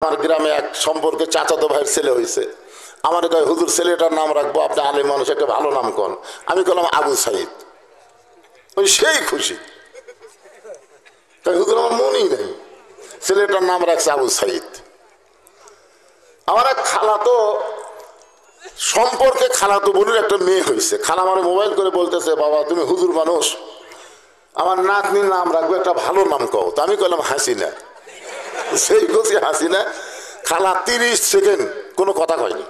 আমার গ্রামে এক সম্পর্কে চাচাতো ভাইয়ের ছেলে হয়েছে। আমার কয় হুজুর ছেলেটার নাম রাখবো, আপনি আলেম মানুষ, একটা ভালো নাম কন। আমি বললাম আবু সাইদ। ওই সেই খুশি, হুজুর আমার মনেই নেই, ছেলেটার নাম রাখছে আবু সাইদ। আমার এক খালাতো সম্পর্কে খালাতো বোনের একটা মেয়ে হয়েছে। খালা আমার মোবাইল করে বলতেছে, বাবা তুমি হুজুর মানুষ, আমার নাতনির নাম রাখবো, একটা ভালো নাম কও। তো আমি কইলাম হাসিনা। সেই খুশি হাসিনা। খালা 30 সেকেন্ড কোনো কথা কয়নি,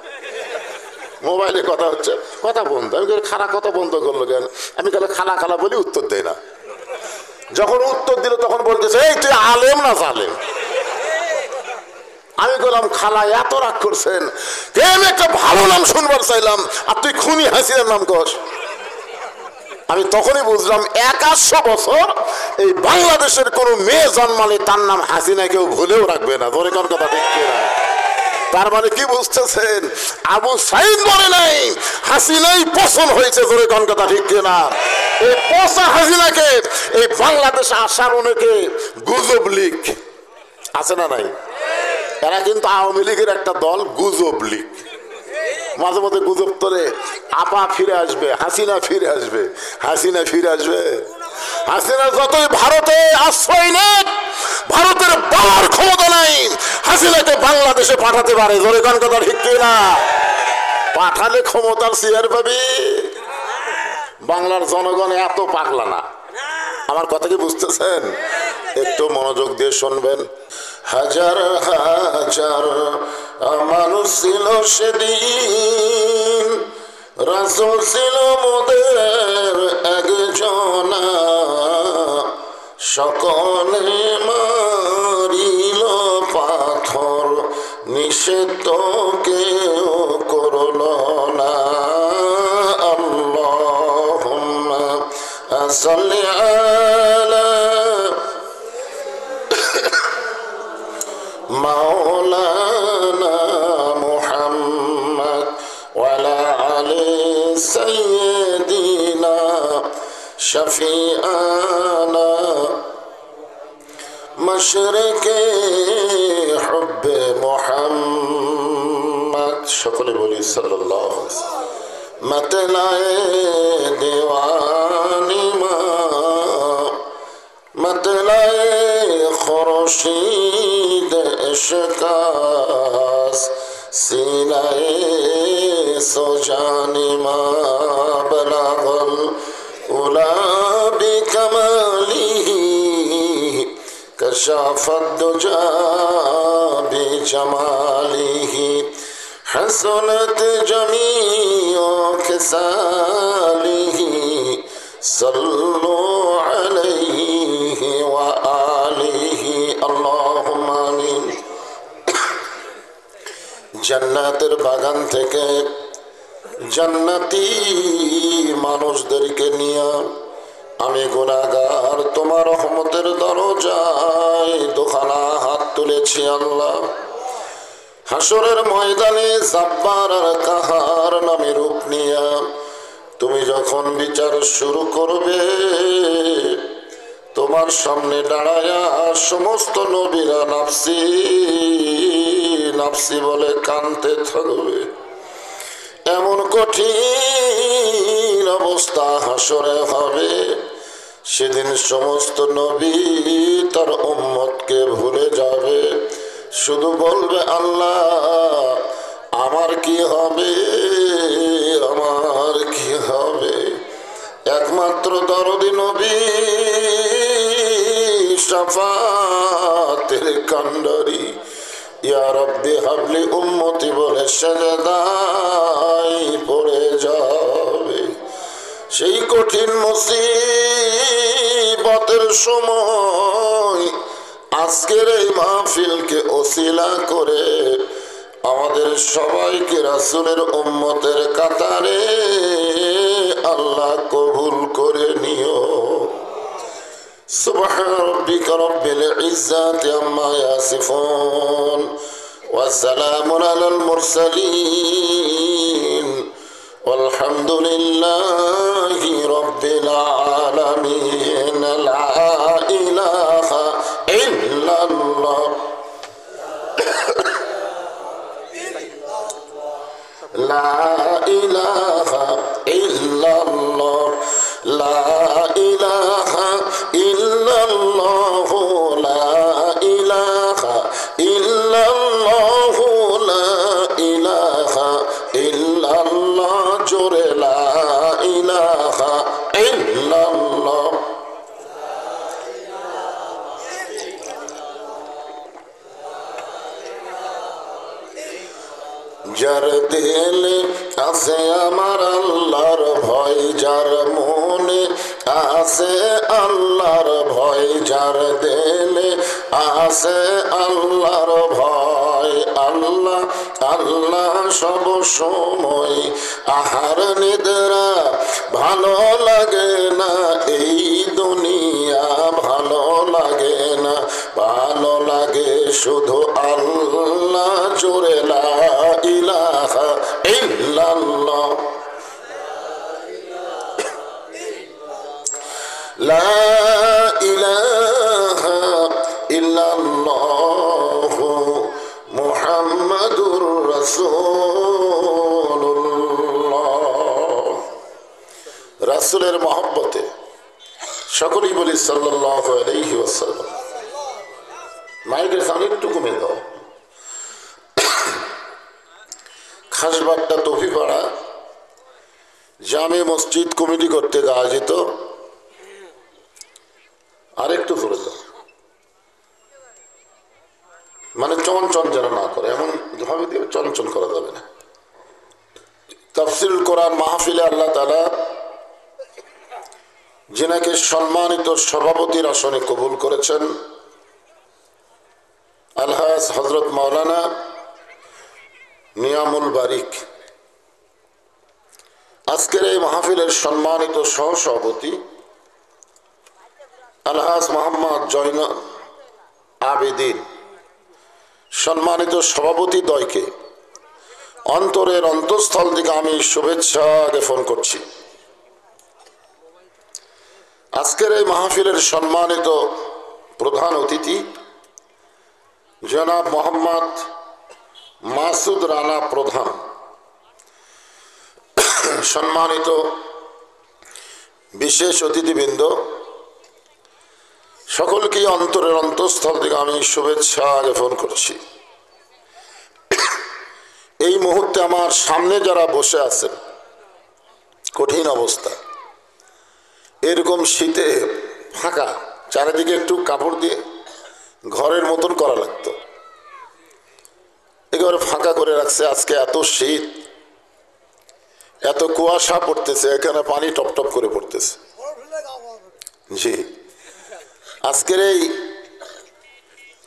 মোবাইলে কথা হচ্ছে, কথা বন্ধ। আমি খালা কথা বন্ধ করলো কেন? আমি তাহলে খালা খালা বলি উত্তর দেয় না। যখন উত্তর দিল তখন বলতেছে, এই তুই আলেম না জালেম? আমি বললাম খালা এত রাগ করছেন, আমি একটা ভালো নাম শুনবার চাইলাম আর তুই খুনি হাসিনার নাম কস। আমি তখনই বুঝলাম 100 বছর এই বাংলাদেশের কোন মেয়ে জন্মালে তার নাম হাসিনা কেউ ভুলেও রাখবে না। ধরে কোন কথা ঠিক না? তার মানে কি বুঝতেছেন? আবু সাইদ বলে নাই, হাসিনাই পছন্দ হয়েছে। ধরে কোন কথা ঠিক না? এই পচা হাসিনাকে এই বাংলাদেশে আসার অনেকে গুজব লীগ আছে না নাই? এরা কিন্তু আওয়ামী লীগের একটা দল, গুজব লীগ। মাঝে মধ্যে গুজব তোলে, আপা ফিরে আসবে, হাসিনা ফিরে আসবে, হাসিনা ফিরে আসবে। হাসিনা যতই ভারতে আশ্রয় নেন, ভারতের পাওয়ার ক্ষমতা নাই হাসিনাকে বাংলাদেশে পাঠাতে পারে। জোরে কোন কথা ঠিক না? পাঠালে ক্ষমতার চেয়ার পাবি। বাংলার জনগণ এত পাগলা না। আমার কথা কি বুঝতেছেন? একটু মনোযোগ দিয়ে শুনবেন। হাজার হাজার মানুষ ছিল সেদিন, রাসূল ছিল মোদের একজনা, সকলে মারিল পাথর, নিষেধ কেউ করল না। আল্লাহুম্মা সাল্লি আলা মাওলানা মুহাম্মদ ওয়া আলা আলি সাইয়্যিদিনা শাফিআনা মাশরিকে হুব্বে মুহাম্মদ। সকলে বলি সাল্লাল্লাহু আলাইহি ওয়াসাল্লাম। মতলায়ে দীওয়ানি মা, মতলায়ে খুরশিদ ইশকাস, সিনায়ে সুজানি মা বলাগল উলা বিকামালিহি, কশাফাত দুজা বিজামালিহি, হাসনাত জামিউ খিসালিহি, সাল্লু আলাইহি ওয়া আলিহি আল্লাহুম্মা আমিন। জান্নাতের বাগান থেকে জান্নাতি মানুষদেরকে নিয়ে আমি গুনাহগার তোমার রহমতের দরজায় দুখানা হাত তুলেছি আল্লাহ। হাসরের ময়দানে জাব্বার আর কাহার নামে রূপ নিয়া তুমি যখন বিচার শুরু করবে, তোমার সামনে দাঁড়ায়া সমস্ত নবীরা নাফসি নাফসি বলে কানতে থাকবে। এমন কঠিন অবস্থা হাসরে হবে, সেদিন সমস্ত নবী তার উম্মতকে ভুলে যাবে, শুধু বলবে আল্লাহ আমার কি হবে, আমার কি হবে। একমাত্র দরদি নবী শাফাতের কান্ডারি ইয়া রব্বি হাবলি উম্মতি বলে সেজদায় পড়ে যাবে। সেই কঠিন মুসিবতের সময় আজকের এই মাহফিলকে ওসিলা করে আমাদের সবাইকে রাসূলের উম্মতের কাতারে আল্লাহ কবুল করে নিও। সুবহান রাব্বিকা রাব্বিল ইজ্জাতি আম্মা ইয়াসিফুন ওয়া সালামুন আলাল মুরসালিন ওয়ালহামদুলিল্লাহি রাব্বিল আলামিন। লা ইলাহা ইল্লাল্লাহ। লা ইলাহা ইল্লাল্লাহ লা ইলাহা ইল্লাল্লাহ লা ইলাহা ইল্লাল্লাহ লা ইলাহা ইল্লাল্লাহ জোরে লা ইলাহা ইল্লাল্লাহ যার দিলে আছে আমার আল্লাহর ভয় যার মনে আছে আল্লাহর ভয় যার দিলে আছে আল্লাহর ভয় আল্লাহ আল্লাহ সব সময় আহার নিদ্রা ভালো লাগে না এই দুনিয়া ভালো লাগে না ভালো লাগে শুধু আল্লাহ জোরে লা ইলাহা ইল্লাল্লাহ লা ইলাহা ইল্লাল্লাহ মুহাম্মাদুর রাসূলুল্লাহ রাসূলের মহব্বতে সকলেই বলি সাল্লাল্লাহু আলাইহি ওয়াসাল্লাম। মাইকের সাউন্ড একটু কমে দাও। খাসবাগটা তফিপাড়া জামে মসজিদ কমিটি কর্তৃক আয়োজিত আরেকটু করে দাও, মানে চঞ্চল যেন না করে, এমন ভাবে দিয়ে চঞ্চল করা যাবে না। তাফসিরুল কোরআন মাহফিলে আল্লাহ তাআলা যিনাকে সম্মানিত সভাপতির আসনে কবুল করেছেন আলহাজ হযরত মাওলানা নিয়ামুল বারিক, আজকের এই মাহফিলের সম্মানিত সহসভাপতি আলহাজ মোহাম্মদ জৈন আবেদিন, সম্মানিত সভাপতি দ্বয়কে অন্তরের অন্তঃস্থল থেকে আমি শুভেচ্ছা জ্ঞাপন করছি। আজকের এই মাহফিলের সম্মানিত প্রধান অতিথি জনাব মোহাম্মদ মাসুদ রানা প্রধান, সম্মানিত বিশেষ অতিথিবৃন্দ, সকলকে অন্তরের অন্তঃস্থল থেকে আমি শুভেচ্ছা জ্ঞাপন করছি। এই মুহূর্তে আমার সামনে যারা বসে আছেন, কঠিন অবস্থা, এরকম শীতে ফাঁকা, চারিদিকে একটু কাপড় দিয়ে ঘরের মতন করা লাগতো, একেবারে ফাঁকা করে রাখছে। আজকে এত শীত, এত কুয়াশা পড়তেছে, এখানে পানি টপ টপ করে পড়তেছে। জি, আজকের এই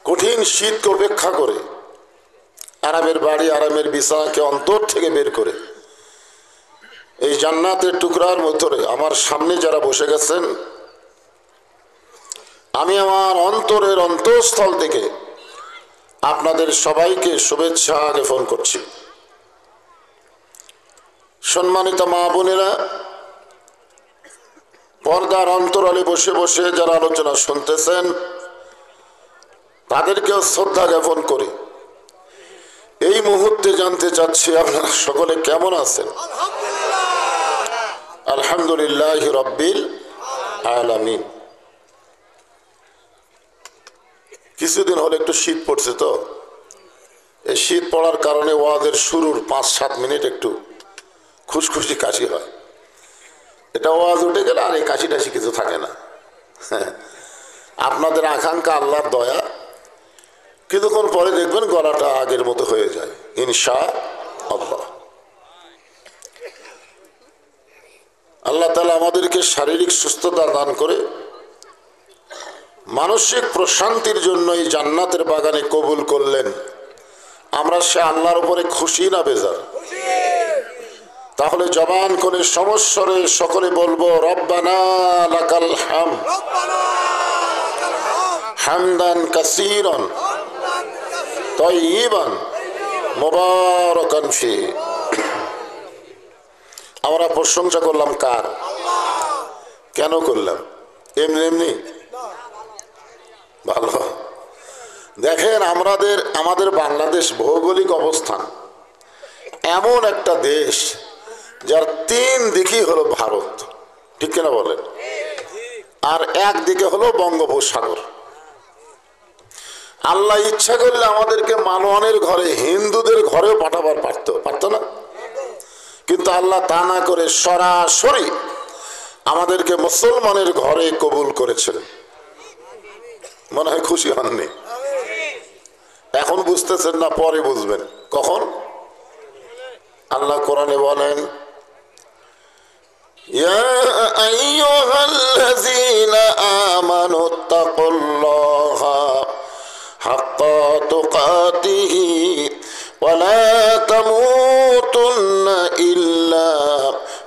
কঠিন শীতকে উপেক্ষা করে আরামের বাড়ি, আরামের বিছানাকে অন্তর থেকে বের করে এই জান্নাতের টুকরার মধ্যে আমার সামনে যারা বসে গেছেন, আমি আমার অন্তরের অন্তঃস্থল থেকে আপনাদের সবাইকে শুভেচ্ছা জ্ঞাপন করছি। সম্মানিত মা বোনেরা, পর্দার অন্তরালে বসে বসে যারা আলোচনা শুনতেছেন, তাদেরকেও শ্রদ্ধা জ্ঞাপন করে এই মুহূর্তে জানতে চাচ্ছি আপনারা সকলে কেমন আছেন? আলহামদুলিল্লাহ রাব্বিল আলামিন। কিছুদিন হলে একটু শীত পড়ছে, তো এই শীত পড়ার কারণে ওয়াজের শুরুর 5-7 মিনিট একটু খুশখুশি কাশি হয়। এটা ওয়াজ উঠে গেলে আর এই কাশি টাশি কিছু থাকে না। আপনাদের আকাঙ্ক্ষা, আল্লাহর দয়া, কিছুক্ষণ পরে দেখবেন গলাটা আগের মতো হয়ে যায় ইনশাআল্লাহ। আল্লাহ তাআলা আমাদেরকে শারীরিক সুস্থতা দান করে মানসিক প্রশান্তির জন্য এই জান্নাতের বাগানে কবুল করলেন। আমরা সে আল্লাহর উপরে খুশি না বেজার? তাহলে জবান করে সমস্বরে সকলে বলবো রব্বানা লাকাল হামদ হামদান কাসীরান তাইয়িবান মুবারাকান ফি। আমরা প্রশংসা করলাম কার? কেন করলাম? এমনি এমনি? ভালো। দেখেন আমাদের বাংলাদেশ ভৌগোলিক অবস্থান এমন একটা দেশ যার তিন দিকই হলো ভারত, ঠিক কিনা বলেন, আর একদিকে হলো বঙ্গোপসাগর। আল্লাহ ইচ্ছা করলে আমাদেরকে মানওয়ানের ঘরে, হিন্দুদের ঘরেও পাঠাবার পারতো না, কিন্তু আল্লাহ তা না করে সরাসরি আমাদেরকে মুসলমানের ঘরে কবুল করেছেন। মনে হয় খুশি হননি? এখন বুঝতেছেন না, পরে বুঝবেন। কখন? আল্লাহ কোরআনে বলেন, ইয়া আইয়ুহাল্লাযীনা আমানুত্তাকুল্লাহা হাক্কা তুকাতিহি ওয়া লা তামুতুন্না ইল্লা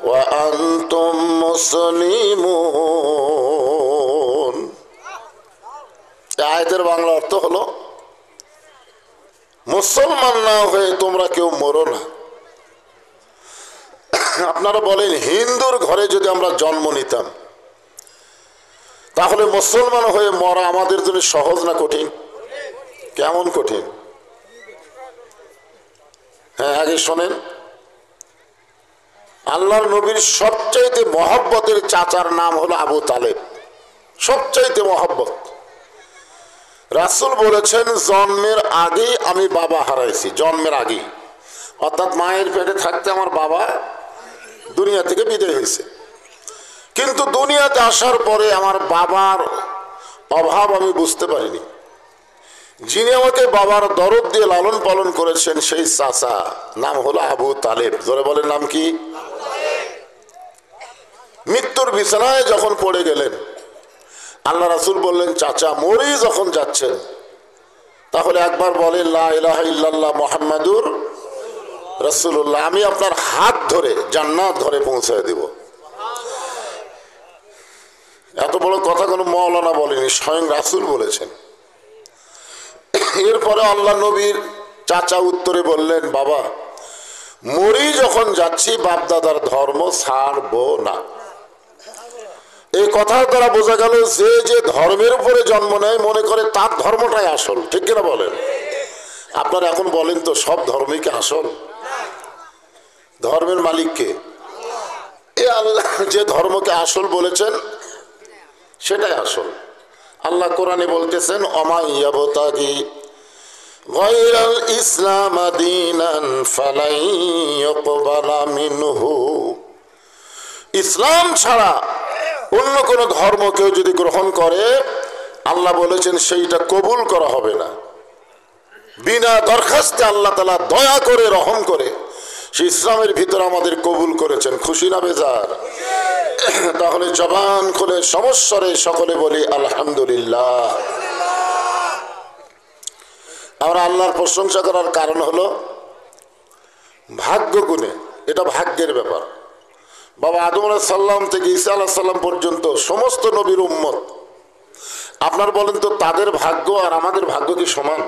ওয়া আনতুম মুসলিমুন। আয়াতের বাংলা অর্থ হলো, মুসলমান না হয়ে তোমরা কেউ মরো না। আপনারা বলেন, হিন্দুর ঘরে যদি আমরা জন্ম নিতাম তাহলে মুসলমান হয়ে মরা আমাদের জন্য সহজ না কঠিন? কেমন কঠিন? হ্যাঁ, আগে শোনেন, আল্লাহর নবীর সবচাইতে মহব্বতের চাচার নাম হলো আবু তালেব, সবচাইতে মহব্বত। রাসূল বলেছেন, জন্মের আগেই আমি বাবা হারাইছি, জন্মের আগেই, অর্থাৎ মায়ের পেটে থাকতে আমার বাবা দুনিয়া থেকে বিদায় হয়েছে। কিন্তু দুনিয়াতে আসার পরে আমার বাবার অভাব আমি বুঝতে পারিনি। যিনি আমাকে বাবার দরদ দিয়ে লালন পালন করেছেন সেই চাচা নাম হলো আবু তালেব। জোরে বলেন, নাম কি? মৃত্যুর বিছানায় যখন পড়ে গেলেন, আল্লাহ রাসূল বললেন, চাচা মরেই যখন যাচ্ছেন তাহলে একবার বলেন লা ইলাহা ইল্লাল্লাহ মুহাম্মাদুর রাসূলুল্লাহ, আমি আপনার হাত ধরে জান্নাত ঘরে পৌঁছায় দেব। এত বড় কথা কোনো মাওলানা বলেনি, স্বয়ং রাসূল বলেছেন। এরপরে আল্লাহ নবীর চাচা উত্তরে বললেন, বাবা মরি যখন যাচ্ছি বাপদাদার ধর্ম ছাড়বো না। এই কথার দ্বারা বোঝা গেল যে যে ধর্মের উপরে জন্ম নেয় মনে করে তার ধর্মটাই আসল, ঠিক কিনা বলেন? আপনারা এখন বলেন তো, সব ধর্মই কি আসল? ধর্মের মালিককে এ আল্লাহ যে ধর্মকে আসল বলেছেন সেটাই আসল। আল্লাহ কোরআনে বলতেছেন, ওমা ইয়াবতাগি গায়রাল ইসলাম দীনান ফালাই ইউকবালা মিনহু। ইসলাম ছাড়া অন্য কোন ধর্ম কেউ যদি গ্রহণ করে, আল্লাহ বলেছেন সেইটা কবুল করা হবে না। বিনা দরখাস্তে আল্লাহ তাআলা দয়া করে রহম করে সেই ইসলামের ভিতর আমাদের কবুল করেছেন। খুশি না বেজার? তাহলে জবান খুলে সমস্বরে সকলে বলি আলহামদুলিল্লাহ। আমরা আল্লাহর প্রশংসা করার কারণ হলো ভাগ্য গুণে, এটা ভাগ্যের ব্যাপার। বাবা আদম আলাইহিস সালাম থেকে ঈসা আলাইহিস সালাম পর্যন্ত সমস্ত নবীর উম্মত, আপনার বলেন তো তাদের ভাগ্য আর আমাদের ভাগ্য কি সমান?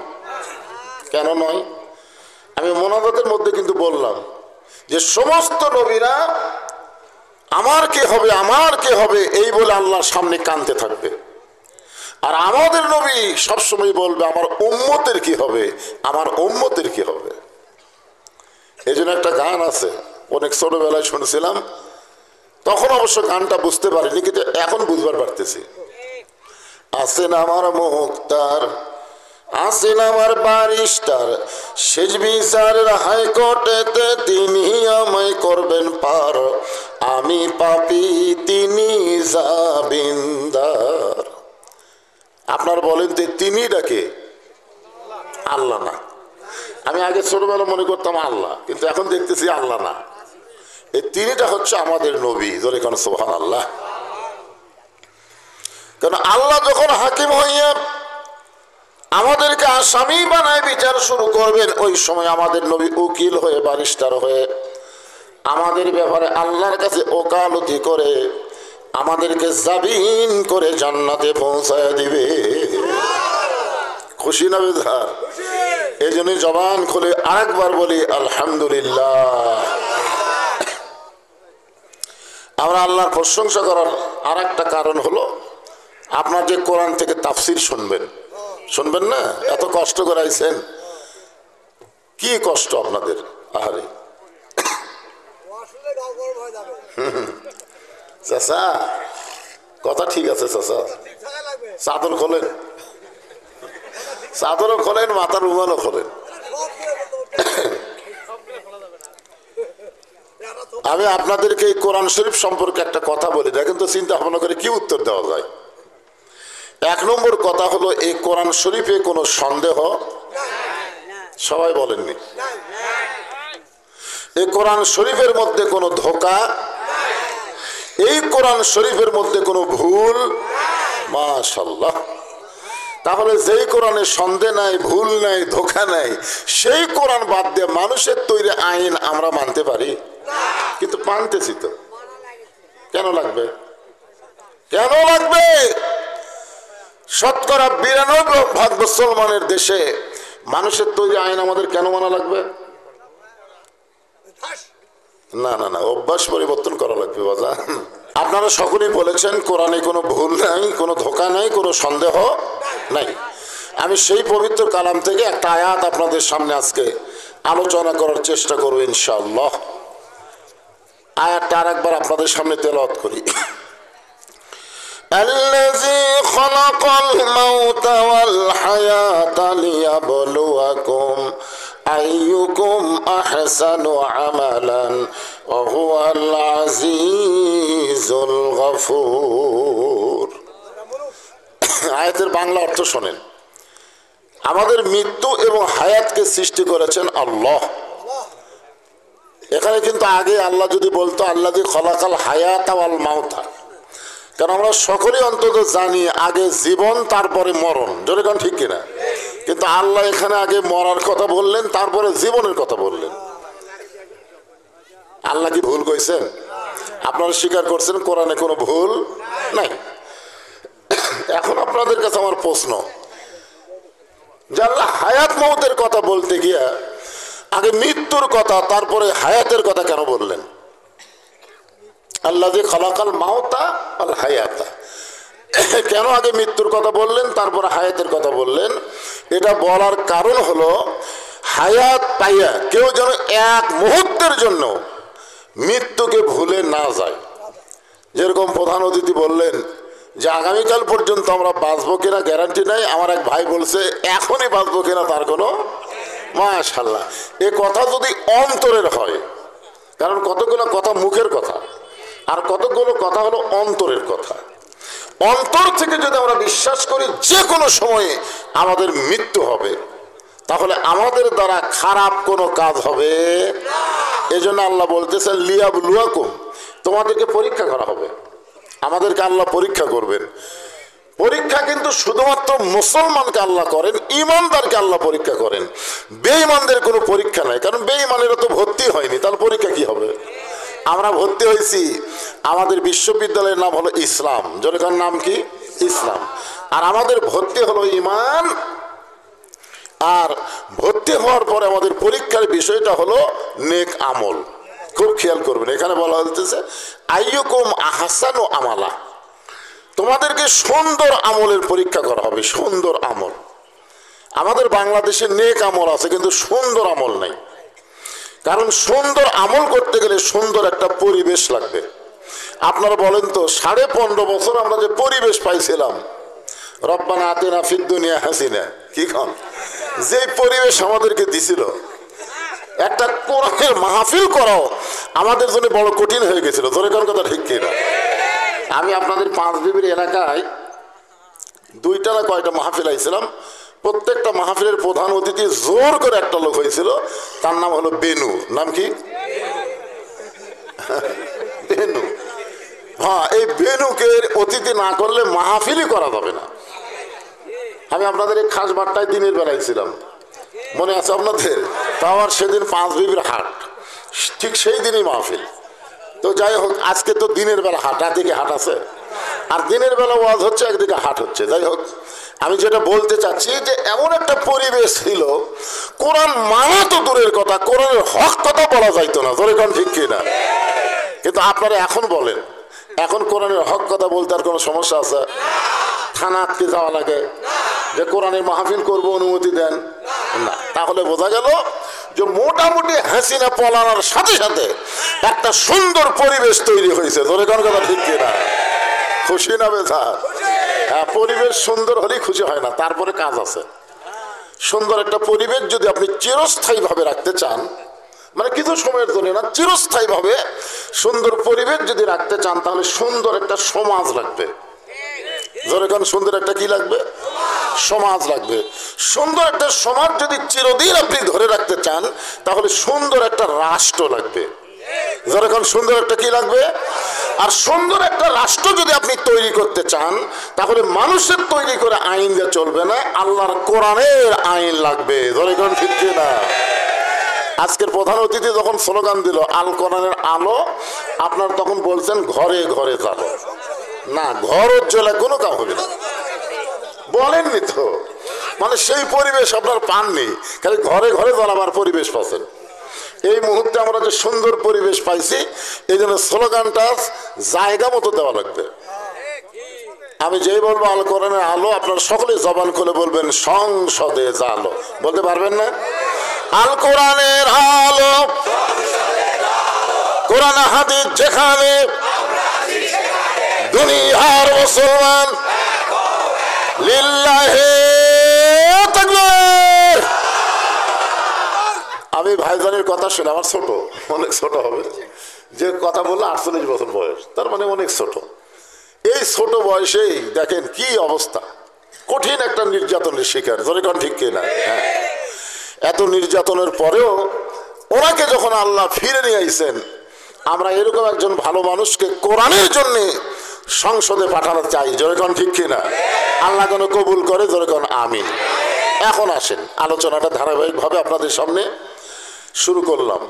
কেন নয়? আমি মোনাজাতের মধ্যে কিন্তু বললাম যে সমস্ত নবীরা আমার কে হবে, আমার কে হবে এই বলে আল্লাহর সামনে কাঁদতে থাকবে, আর আমাদের নবী সবসময় বলবে আমার উম্মতের কি হবে, আমার উম্মতের কি হবে। এই জন্য একটা গান আছে, অনেক ছোটবেলায় শুনেছিলাম, তখন অবশ্য গানটা বুঝতে পারিনি, কিন্তু এখন বুঝবার পারতেছি। আছেন আমার মুক্তার, আছেন আমার বারিস্টার, শেষ বিচারের হাইকোর্টেতে তিনি আমায় করবেন পার, আমি পাপী তিনি জামিনদার। আপনার বলেন তো তিনি ডাকে আল্লাহ না? আমি আগে ছোটবেলা মনে করতাম আল্লাহ, কিন্তু এখন দেখতেছি আল্লাহ না, এই তিনিটা হচ্ছে আমাদের নবী। জোরে কোন সুবহানাল্লাহ। কারণ আল্লাহ যখন হাকিম হইয়া আমাদেরকে আসামি বানায় বিচার শুরু করবেন, ওই সময় আমাদের নবী উকিল হয়ে, বারিস্টার হয়ে আমাদের ব্যাপারে আল্লাহর কাছে ওকালতি করে আমাদেরকে জামিন করে জান্নাতে পৌঁছায় দিবে। খুশি না বেজার? এই জন্য জবান খুলে আরেকবার বলি আলহামদুলিল্লাহ। আমরা আল্লাহর প্রশংসা করার আর একটা কারণ হলো, আপনার যে কোরআন থেকে তাফসির শুনবেন না? এত কষ্ট করে আইছেন, কি কষ্ট আপনাদের। আরে চাচা কথা ঠিক আছে চাচা, চাদর খোলেন, চাদরও খোলেন, মাথার রুমালও খোলেন। আমি আপনাদেরকে এই কোরআন শরীফ সম্পর্কে একটা কথা বলি, দেখেন তো চিন্তা ভাবনা করে কি উত্তর দেওয়া যায়। এক নম্বর কথা হলো, এই কোরআন শরীফে কোনো সন্দেহ, সবাই বলেননি, এই কোরআন শরীফের মধ্যে কোনো ধোঁকা, এই কোরআন শরীফের মধ্যে কোনো ভুল। মাশাআল্লাহ। তাহলে যেই কোরআনে সন্দেহ নাই, ভুল নাই, ধোঁকা নাই, সেই কোরআন বাদ দিয়ে মানুষের তৈরি আইন আমরা মানতে পারি? কিন্তু মানতেছি তো। কেন লাগবে? কেন লাগবে? শতকরা 92% মুসলমানের দেশে মানুষের তৈরি আইন আমাদের কেন মানা লাগবে? না না না, অভ্যাস পরিবর্তন করা লাগবে বাজান। আপনারা সকলেই বলেছেন কোরআনে কোনো ভুল নাই, কোনো ধোঁকা নাই, কোনো সন্দেহ নাই। আমি সেই পবিত্র কালাম থেকে একটা আয়াত আপনাদের সামনে আজকে আলোচনা করার চেষ্টা করব ইনশাআল্লাহ। আয়াতটা আরেকবার আপনাদের সামনে তেলাওয়াত করি। الذي خلق الموت والحياة ليبلوكم أيكم أحسن عملا وهو العزيز الغفور। আয়াতের বাংলা অর্থ শোনেন। আমাদের মৃত্যু এবং হায়াতকে সৃষ্টি করেছেন আল্লাহ। এখানে কিন্তু আগে আল্লাহ যদি বলতো আল্লাযী খলাকাল হায়াতা ওয়াল মাউতা, কারণ আমরা সকলেই অন্তত জানি আগে জীবন তারপরে মরণ, জোরে কারণ ঠিক কিনা? কিন্তু আল্লাহ এখানে আগে মরার কথা বললেন, তারপরে জীবনের কথা বললেন। আল্লাহ কি ভুল কইছেন? আপনারা স্বীকার করছেন কোরআনে কোনো ভুল নাই। এখন আপনাদের কাছে আমার প্রশ্ন, যে আল্লাহ হায়াত মউতের কথা বলতে গিয়া আগে মৃত্যুর কথা তারপরে হায়াতের কথা কেন বললেন? আল্লাযী খালাকাল মাউতা ওয়াল হায়াতা, কেন আগে মৃত্যুর কথা বললেন তারপরে হায়াতের কথা বললেন? এটা বলার কারণ হলো, হায়াত পাইয়া কেউ যেন এক মুহূর্তের জন্য মৃত্যুকে ভুলে না যায়। যেরকম প্রধান অতিথি বললেন যে আগামীকাল পর্যন্ত আমরা বাঁচবো কিনা গ্যারান্টি নাই, আমার এক ভাই বলছে এখনই বাঁচবো কিনা তার কোনো। মাশাআল্লাহ, এ কথা যদি অন্তরের হয়, কারণ কতগুলো কথা মুখের কথা আর কতগুলো কথা হলো অন্তরের কথা। অন্তর থেকে যদি আমরা বিশ্বাস করি যে কোনো সময়ে আমাদের মৃত্যু হবে, তাহলে আমাদের দ্বারা খারাপ কোনো কাজ হবে। এজন্য আল্লাহ বলতেছেন লিয়াবলুয়াকুম, তোমাদেরকে পরীক্ষা করা হবে। আমাদেরকে আল্লাহ পরীক্ষা করবেন। পরীক্ষা কিন্তু শুধুমাত্র মুসলমানকে আল্লাহ করেন, ইমানদারকে আল্লাহ পরীক্ষা করেন। বেঈমানদের কোনো পরীক্ষা নাই, কারণ বেঈমানেরা তো ভর্তি হয়নি, তার পরীক্ষা কি হবে? আমরা ভর্তি হয়েছি, আমাদের বিশ্ববিদ্যালয়ের নাম হলো ইসলাম, যেটার নাম কি ইসলাম, আর আমাদের ভর্তি হলো ইমান। আর ভর্তি হওয়ার পরে আমাদের পরীক্ষার বিষয়টা হলো নেক আমল। খুব খেয়াল করবেন, এখানে বলা হচ্ছে আইয়ুকুম আহসানু আমালা, তোমাদেরকে সুন্দর আমলের পরীক্ষা করা হবে। সুন্দর আমল, আমাদের বাংলাদেশে নেক আমল আছে কিন্তু সুন্দর আমল নাই। কারণ সুন্দর আমল করতে গেলে সুন্দর একটা পরিবেশ লাগবে। আপনারা বলেন তো, 15.5 বছর আমরা যে পরিবেশ পাইছিলাম, রব্বানা আতিনা ফিদ দুনিয়া হাসিনা, কি খান, যে পরিবেশ আমাদেরকে দিছিল, একটা কোরআনের মাহফিল করাও আমাদের জন্য বড় কঠিন হয়ে গেছিল। ধরে কোন কথা ঠিক কিনা? আমি আপনাদের পাঁচবিবির এলাকায় 2টা না কয়টা মাহফিল আইছিলাম, প্রত্যেকটা মাহফিলের প্রধান অতিথি জোর করে একটা লোক হয়েছিল, তার নাম হলো বেনু। নাম কি? বেনু। হ্যাঁ, এই বেনুকে অতিথি না করলে মাহফিলই করা যাবে না। আমি আপনাদের এই খাস বাট্টায় দিনের বেলায় ছিলাম, মনে আছে আপনাদের? তাও আর সেদিন পাঁচবিবির হাট, ঠিক সেই দিনই মাহফিল। তো যাই হোক, আজকে তো দিনের বেলা হাট, একদিকে হাট আছে আর দিনের বেলা ওয়াজ হচ্ছে, একদিকে হাট হচ্ছে। যাই হোক, আমি যেটা বলতে চাচ্ছি যে এমন একটা পরিবেশ ছিল, কোরআন মানা তো দূরের কথা, কোরআনের হক কথা বলা যাইতো না। ধরে কোন ঠিক কিনা? কিন্তু আপনারা এখন বলেন, এখন কোরআনের হক কথা বলতে আর কোনো সমস্যা আছে? থানা আটকে যাওয়া লাগে যে কোরআনের মাহফিল করবো, অনুমতি দেন না। তাহলে বোঝা গেল যে মোটামুটি হাসিনা পলানোর সাথে সাথে একটা সুন্দর পরিবেশ তৈরি হয়েছে। ধরে কোন কথা ঠিক কিনা? খুশি না বেজা? হ্যাঁ, পরিবেশ সুন্দর হলেই খুশি হয় না, তারপরে কাজ আছে। সুন্দর একটা পরিবেশ যদি আপনি চিরস্থায়ী ভাবে রাখতে চান, মানে কিছু সময়ের জন্য না, চিরস্থায়ী ভাবে সুন্দর পরিবেশ যদি রাখতে চান, তাহলে সুন্দর একটা সমাজ লাগবে। যেরকম সুন্দর একটা কি লাগবে? সমাজ লাগবে। সুন্দর একটা সমাজ যদি চিরদিন আপনি ধরে রাখতে চান, তাহলে সুন্দর একটা রাষ্ট্র লাগবে। যেরকম সুন্দর একটা কি লাগবে? আর সুন্দর একটা রাষ্ট্র যদি আপনি তৈরি করতে চান, তাহলে মানুষের তৈরি করে আইন দিয়ে চলবে না, আল্লাহর কোরআনের আইন লাগবে। যেরকম ঠিক না? আজকের প্রধান অতিথি যখন স্লোগান দিল আল কোরআনের আলো, আপনার তখন বলছেন ঘরে ঘরে জ্বালো। না, ঘর উজ্জ্বলে কোনো কাম হবে না, বলেননি তো। মানে সেই পরিবেশ আপনার পাননি, খালি ঘরে ঘরে জ্বালাবার পরিবেশ পাচ্ছেন। এই মুহূর্তে আমরা যে সুন্দর পরিবেশ পাইছি, এই জন্য স্লোগানটা জায়গা মতো দেওয়া লাগবে। আমি যেই বলবো আল কোরআনের আলো, আপনার সকলে জবান খুলে বলবেন সংসদে জালো। বলতে পারবেন না? আল কোরআনের আলো, কোরআন হাদিস যেখানে, দুনিয়ার মুসলমান লিল্লাহি তাকবীর। আমি ভাইজানের কথা শুনে, আমার ছোট, অনেক ছোট হবে, যে কথা বললো 48 বছর বয়স, তার মানে অনেক ছোট। এই ছোট বয়সেই দেখেন কি অবস্থা, কঠিন একটা নির্যাতনের শিকার। যেরকম ঠিক কিনা? হ্যাঁ, এত নির্যাতনের পরেও ওনাকে যখন আল্লাহ ফিরে নিয়ে আইছেন, আমরা এরকম একজন ভালো মানুষকে কোরআনের জন্য সংসদে পাঠানো চাই। যেরকম ঠিক কিনা? আল্লাহ যেন কবুল করে। যেরকম আমিন। এখন আসেন, আলোচনাটা ধারাবাহিকভাবে আপনাদের সামনে শুরু করলাম।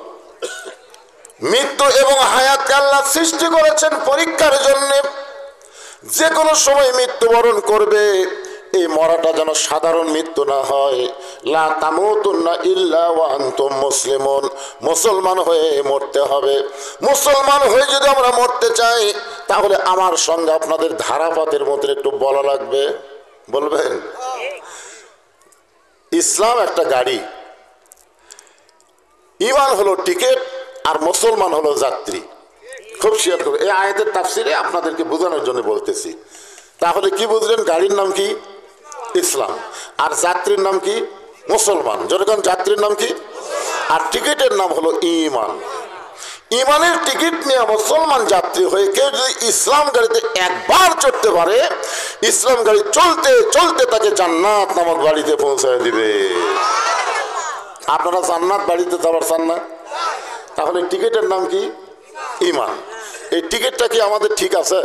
মৃত্যু এবং হায়াতকে আল্লাহ সৃষ্টি করেছেন পরীক্ষার জন্য। যে কোনো সময় মৃত্যুবরণ করবে, এই মরাটা যেন সাধারণ মৃত্যু না হয়। লা তামুতুন্না ইল্লা ওয়া আনতুম মুসলিমুন। মুসলমান হয়ে মরতে হবে। মুসলমান হয়ে যদি আমরা মরতে চাই, তাহলে আমার সঙ্গে আপনাদের ধারাপাতের মতো একটু বলা লাগবে। বলবেন? ইসলাম একটা গাড়ি, ঈমান হলো টিকিট, আর মুসলমান হলো যাত্রী। খুব শেয়ার করবে, এই আয়াতের তাফসিরে আপনাদেরকে বোঝানোর জন্য বলতেছি। তাহলে কি বুঝলেন? গাড়ির নাম কি? ইসলাম। আর যাত্রীর নাম কি? মুসলমান। যেরকম যাত্রীর নাম কি? আর টিকিটের নাম হলো ঈমান। ঈমানের টিকিট নিয়ে মুসলমান যাত্রী হয়ে কেউ যদি ইসলাম গাড়িতে একবার চড়তে পারে, ইসলাম গাড়ি চলতে চলতে তাকে জান্নাত নামক বাড়িতে পৌঁছায় দিবে। আপনারা জান্নাত বাড়িতে যাবার চান না? তাহলে টিকিটের নাম কি? ঈমান। এই টিকিটটা কি আমাদের ঠিক আছে?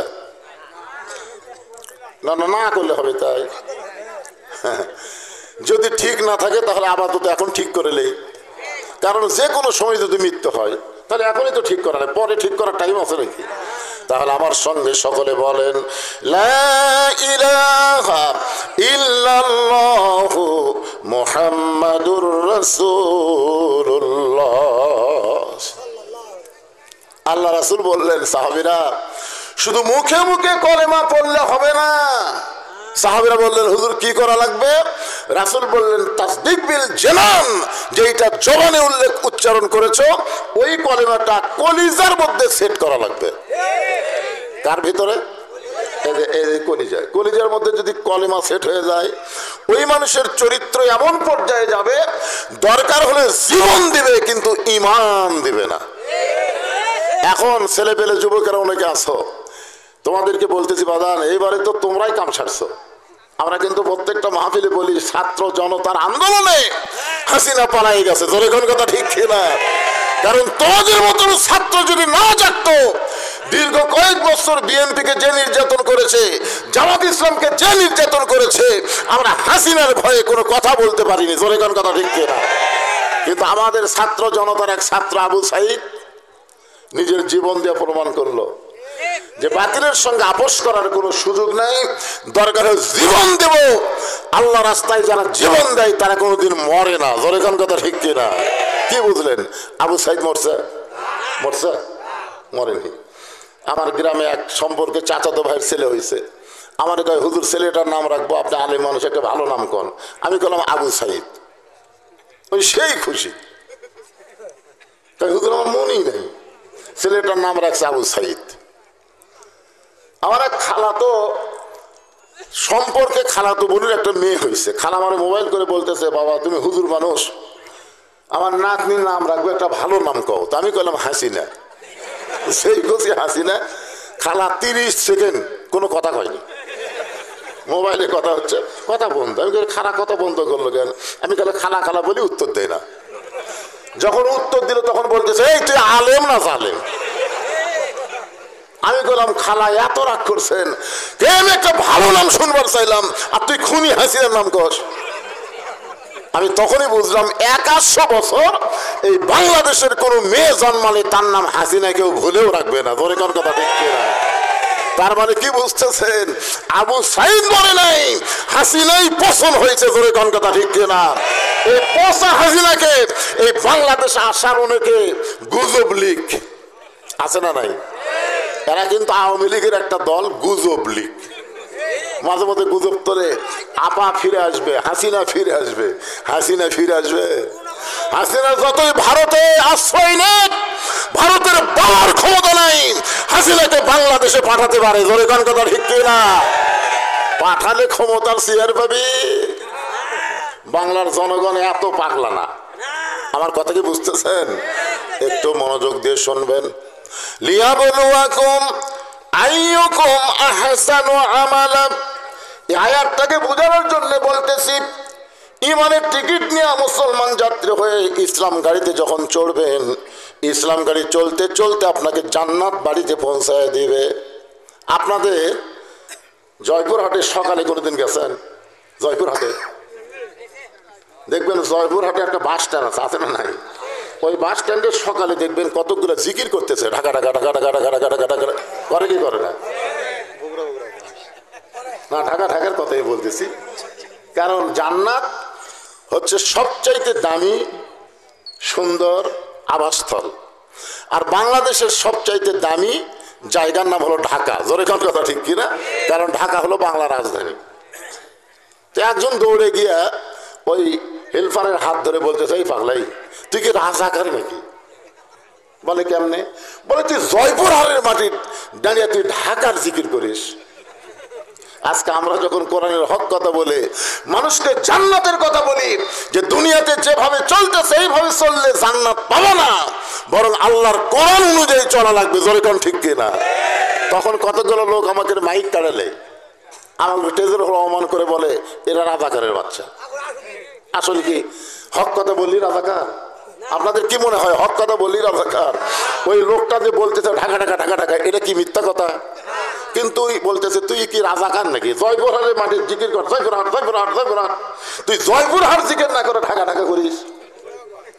না না, না করলে হবে তাই? যদি ঠিক না থাকে তাহলে আপাতত এখন ঠিক করে নেই, কারণ যে কোনো সময় যদি মৃত্যু হয় তাহলে এখনই তো ঠিক করা নেই, পরে ঠিক করার টাইম আছে নাকি? তাহলে আমার সঙ্গে সকলে বলেন লা ইলাহা ইল্লাল্লাহু মুহাম্মাদুর রাসূলুল্লাহ। আল্লাহ রাসূল বললেন, সাহাবীরা শুধু মুখে মুখে কলেমা পড়লে হবে না। সাহাবীরা বললেন, হুজুর কি করা লাগবে? রাসূল বললেন, তাসদিক বিল জানান, যেটা জবানে উচ্চারণ করেছো ওই কলেমাটা কলিজার মধ্যে সেট করা লাগবে। কার ভিতরে? কলিজায়। কলিজার মধ্যে যদি কলেমা সেট হয়ে যায়, ওই মানুষের চরিত্র এমন পর্যায়ে যাবে, দরকার হলে জীবন দিবে কিন্তু ঈমান দিবে না। এখন ছেলে পেলে যুবকেরা অনেকে আছো, তোমাদেরকে বলতেছি বাদান, এইবারে তো তোমরাই কাম ছাড়ছো। আমরা কিন্তু প্রত্যেকটা মাহফিলে বলি, ছাত্র জনতার আন্দোলনে হাসিনা পালাই গেছে। যখন কথা ঠিক কিনা? কারণ তোমাদের মতন ছাত্র যদি না জাগতো, দীর্ঘ কয়েক বছর বিএনপিকে যে নির্যাতন করেছে, জামাত ইসলামকে যে নির্যাতন করেছে, আমরা হাসিনার ভয়ে কোনো কথা বলতে পারিনি। যখন কথা ঠিক কিনা? কিন্তু আমাদের ছাত্র জনতার এক ছাত্র আবু সাইদ নিজের জীবন দিয়ে প্রমাণ করলো যে বাতিলের সঙ্গে আপোষ করার কোনো সুযোগ নাই, দরকার হয় জীবন দেব। আল্লাহ রাস্তায় যারা জীবন দেয় তারা কোনোদিন মরে না। যখন কথা ঠিক কিনা? কি বুঝলেন? আবু সাইদ মরছে? মরছে? মরেনি। আমার গ্রামে এক সম্পর্কে চাচাতো ভাইয়ের ছেলে হয়েছে। আমার কয়, হুজুর ছেলেটার নাম রাখবো, আপনি আলেম মানুষ, একটা ভালো নাম কন। আমি বললাম আবু সাইদ। ওই সেই খুশি। ছেলেটার নাম রাখছে আবু সাইদ। আমার এক খালাতো সম্পর্কে খালাতো বোনের একটা মেয়ে হয়েছে। খালা আমার মোবাইল করে বলতেছে, বাবা তুমি হুজুর মানুষ, আমার নাতনির নাম রাখবে একটা ভালো নাম কও। তো আমি কইলাম হাসিনা। সেই কছি হাসিনা। খালা 30 সেকেন্ড কোনো কথা কয়নি, মোবাইলে কথা হচ্ছে, কথা বন্ধ। আমি খালা কথা বন্ধ করলো কেন? আমি তাহলে খালা খালা বলি উত্তর দেয় না। যখন উত্তর দিল তখন বলতেছে, এই তুই আলেম না জালেম? আমি বললাম, খালা এত রাগ করছেন, আমি একটা ভালো নাম শুনবার চাইলাম আর তুই খুনি হাসিনার নাম কস। আমি তখনই বুঝলাম 100 বছর এই বাংলাদেশের কোন মেয়ে জন্মালে তার নাম হাসিনা কেউ ভুলেও রাখবে না। ধরে কোন কথা ঠিক না? তার মানে কি বুঝতেছেন? আবু সাইদ বলে নাই, হাসিনাই পছন্দ হয়েছে। ধরে কোন কথা ঠিক না? এই পচা হাসিনাকে এই বাংলাদেশে আসার অনেকে গুজব লীগ আছে না নাই? এরা কিন্তু আওয়ামী লীগের একটা দল, গুজব লীগ। মাঝে মধ্যে গুজব তোলে, আপা ফিরে আসবে, হাসিনা ফিরে আসবে, হাসিনা ফিরে আসবে। হাসিনা যতই ভারতে আশ্রয় নেন, ভারতের পাওয়ার ক্ষমতা নাই হাসিনাকে বাংলাদেশে পাঠাতে পারে। জোরে কোন কথা ঠিক না? পাঠালে ক্ষমতার চেয়ার পাবি। বাংলার জনগণ এত পাগলা না। আমার কথা কি বুঝতেছেন? একটু মনোযোগ দিয়ে শুনবেন। লিয়াবলুয়াকুম আইয়ুকুম আহসানু আমালা, এই আয়াতটাকে বোঝানোর জন্য বলতেছি, ইমানের টিকিট নিয়ে মুসলমান যাত্রী হয়ে ইসলাম গাড়িতে যখন চড়বেন, ইসলাম গাড়ি চলতে চলতে আপনাকে জান্নাত বাড়িতে পৌঁছায় দিবে। আপনাদের জয়পুরহাটে সকালে কোনোদিন গেছেন? জয়পুরহাটে দেখবেন, জয়পুরহাটে একটা বাস স্ট্যান্ড আছে না নাই? ওই বাস স্ট্যান্ডে সকালে দেখবেন কতগুলো জিকির করতেছে, ঢাকা ঢাকা ঢাকা ঢাকা ঢাকা ঢাকা ঢাকা ঢাকা। করে কি করে না? না, ঢাকা ঢাকার কথাই বলতেছি। কারণ জান্নাত হচ্ছে সবচাইতে দামি সুন্দর আবাসস্থল, আর বাংলাদেশের সবচাইতে দামি জায়গার নাম হলো ঢাকা। জোরে কোন কথা ঠিক কিনা? কারণ ঢাকা হলো বাংলা রাজধানী। তো একজন দৌড়ে গিয়া ওই হেলপারের হাত ধরে বলতেছে, এই পাগলাই তুই কি রাজাকার নাকি? বলে কেমনে? বলে তুই জয়পুরহাটের মাটির দাঁড়িয়ে তুই ঢাকার জিকির করিস। আজকে আমরা যখন কোরআনের হক কথা বলে মানুষকে জান্নাতের কথা বলি, যে দুনিয়াতে যেভাবে চলতেছে এইভাবে চললে জান্নাত পাবো না, বরং আল্লাহর কোরআন অনুযায়ী চলা লাগবে। জোরে কোন ঠিক কিনা? তখন কতগুলো লোক আমাকে মাইক কাড়ালে আমাকে টেজের উপর অপমান করে বলে, এরা রাজাকারের বাচ্চা। আসলে কি হক কথা বললি রাজাকার? আপনাদের কি মনে হয় হক কথা বললি রাজাকার? ওই লোকটা যে বলতেছে ঢাকা ঢাকা ঢাকা ঢাকা, এটা কি মিথ্যা কথা? কিন্তু বলতেছে তুই কি রাজাকার নাকি? জয়পুরহাটের মাটির জিকির কর, জয়পুরহাট জয়পুরহাট জয়পুরহাট। তুই জয়পুরহাট জিকির না করে ঢাকা ঢাকা করিস।